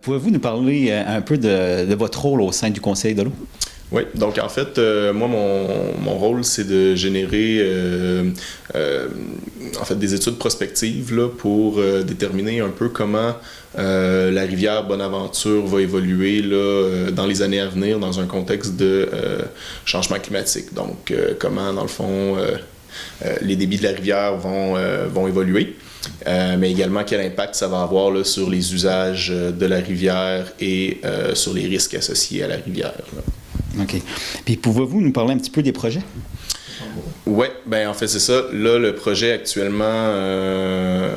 Pouvez-vous nous parler un peu de votre rôle au sein du Conseil de l'eau? Oui, donc en fait, moi, mon rôle, c'est de générer en fait, des études prospectives là, pour déterminer un peu comment la rivière Bonaventure va évoluer là, dans les années à venir dans un contexte de changement climatique. Donc, comment, dans le fond, les débits de la rivière vont évoluer. Mais également quel impact ça va avoir là, sur les usages de la rivière et sur les risques associés à la rivière. Là. OK. Puis pouvez-vous nous parler un petit peu des projets? Oui, ben en fait c'est ça. Là, le projet actuellement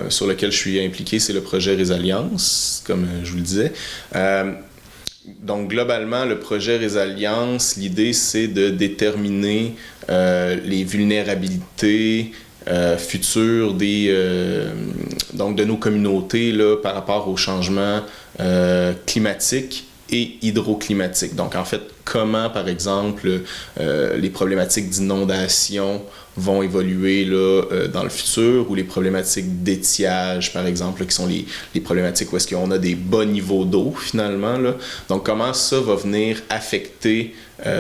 sur lequel je suis impliqué, c'est le projet Résilience, comme je vous le disais. Donc globalement, le projet Résilience, l'idée c'est de déterminer les vulnérabilités futures donc de nos communautés là, par rapport au changement climatique et hydroclimatique. Donc, en fait, comment, par exemple, les problématiques d'inondation vont évoluer là, dans le futur, ou les problématiques d'étiage, par exemple, là, qui sont les problématiques où est-ce qu'on a des bas niveaux d'eau, finalement. Là. Donc, comment ça va venir affecter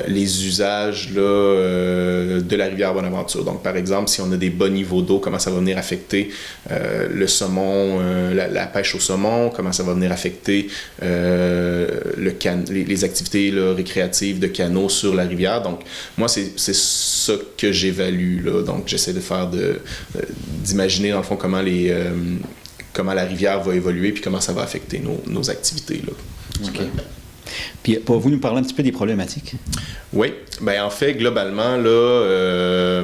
les usages là, de la rivière Bonaventure. Donc, par exemple, si on a des bas niveaux d'eau, comment ça va venir affecter le saumon, la pêche au saumon, comment ça va venir affecter les activités là, récréatives de canaux sur la rivière. Donc, moi, c'est ça que j'évalue. Là. Donc, j'essaie de faire d'imaginer, dans le fond, comment la rivière va évoluer puis comment ça va affecter nos activités. Là. OK. Puis, pouvez-vous nous parler un petit peu des problématiques? Oui, bien en fait, globalement, là,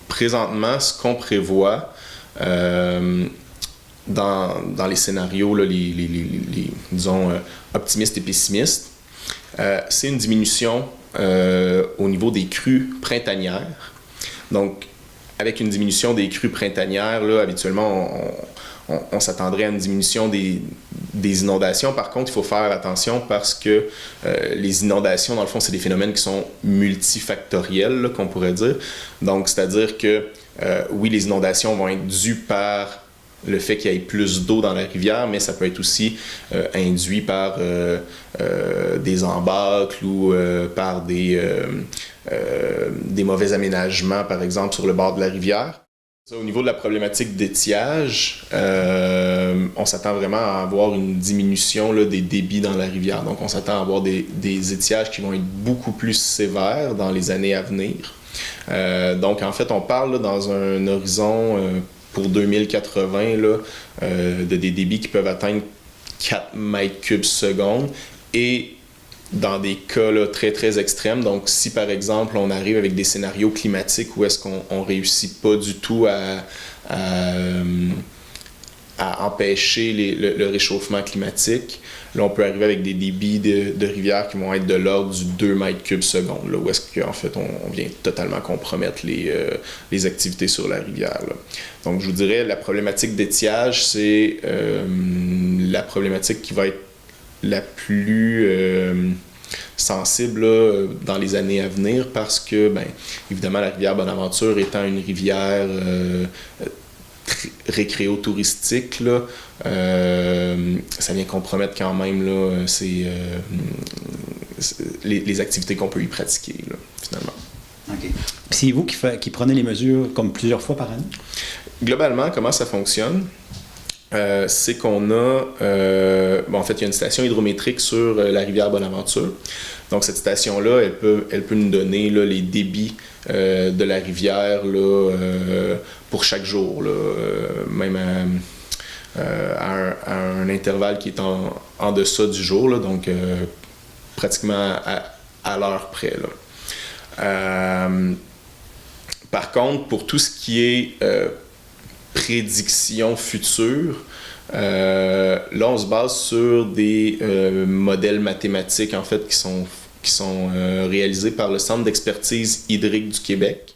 présentement, ce qu'on prévoit dans les scénarios, là, disons, optimistes et pessimistes, c'est une diminution au niveau des crues printanières. Donc, avec une diminution des crues printanières, là, habituellement, on s'attendrait à une diminution des inondations. Par contre, il faut faire attention parce que les inondations, dans le fond, c'est des phénomènes qui sont multifactoriels, là, qu'on pourrait dire. Donc, c'est-à-dire que, oui, les inondations vont être dues par le fait qu'il y ait plus d'eau dans la rivière, mais ça peut être aussi induit par des embâcles ou par des mauvais aménagements, par exemple, sur le bord de la rivière. Au niveau de la problématique d'étiage, on s'attend vraiment à avoir une diminution là, des débits dans la rivière. Donc, on s'attend à avoir des étiages qui vont être beaucoup plus sévères dans les années à venir. Donc, en fait, on parle là, dans un horizon pour 2080 là, de des débits qui peuvent atteindre 4 mètres cubes seconde et dans des cas là, très, très extrêmes. Donc, si, par exemple, on arrive avec des scénarios climatiques où est-ce qu'on ne réussit pas du tout à empêcher le réchauffement climatique, là, on peut arriver avec des débits de rivières qui vont être de l'ordre du 2 mètres cubes seconde, là, où est-ce qu'en fait, on vient totalement compromettre les activités sur la rivière. Là. Donc, je vous dirais, la problématique d'étiage, c'est la problématique qui va être la plus sensible là, dans les années à venir parce que, évidemment, la rivière Bonaventure étant une rivière récréo-touristique, là, ça vient compromettre quand même là, les activités qu'on peut y pratiquer, là, finalement. OK. Puis c'est vous qui prenez les mesures comme plusieurs fois par année? Globalement, comment ça fonctionne? C'est qu'on a... en fait, il y a une station hydrométrique sur la rivière Bonaventure. Donc, cette station-là, elle peut nous donner là, les débits de la rivière là, pour chaque jour, là, même à un intervalle qui est en deçà du jour, là, donc pratiquement à l'heure près. Là. Par contre, pour tout ce qui est prédictions futures, là, on se base sur des modèles mathématiques, en fait, qui sont réalisés par le Centre d'expertise hydrique du Québec.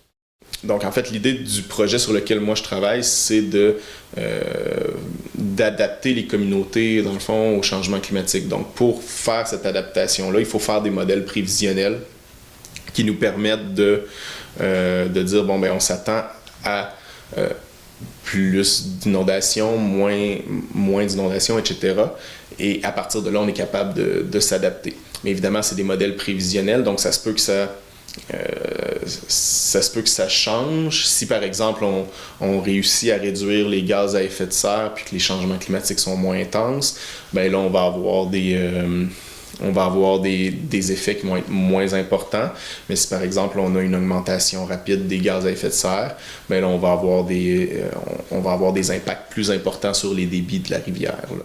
Donc, en fait, l'idée du projet sur lequel moi je travaille, c'est d'adapter les communautés, dans le fond, au changement climatique. Donc, pour faire cette adaptation-là, il faut faire des modèles prévisionnels qui nous permettent de dire, on s'attend à plus d'inondations, moins d'inondations, etc. Et à partir de là, on est capable de s'adapter. Mais évidemment, c'est des modèles prévisionnels, donc ça se peut que ça change. Si par exemple on réussit à réduire les gaz à effet de serre puis que les changements climatiques sont moins intenses, ben là on va avoir des effets qui vont être moins importants. Mais si par exemple on a une augmentation rapide des gaz à effet de serre, ben là on va avoir des impacts plus importants sur les débits de la rivière, là.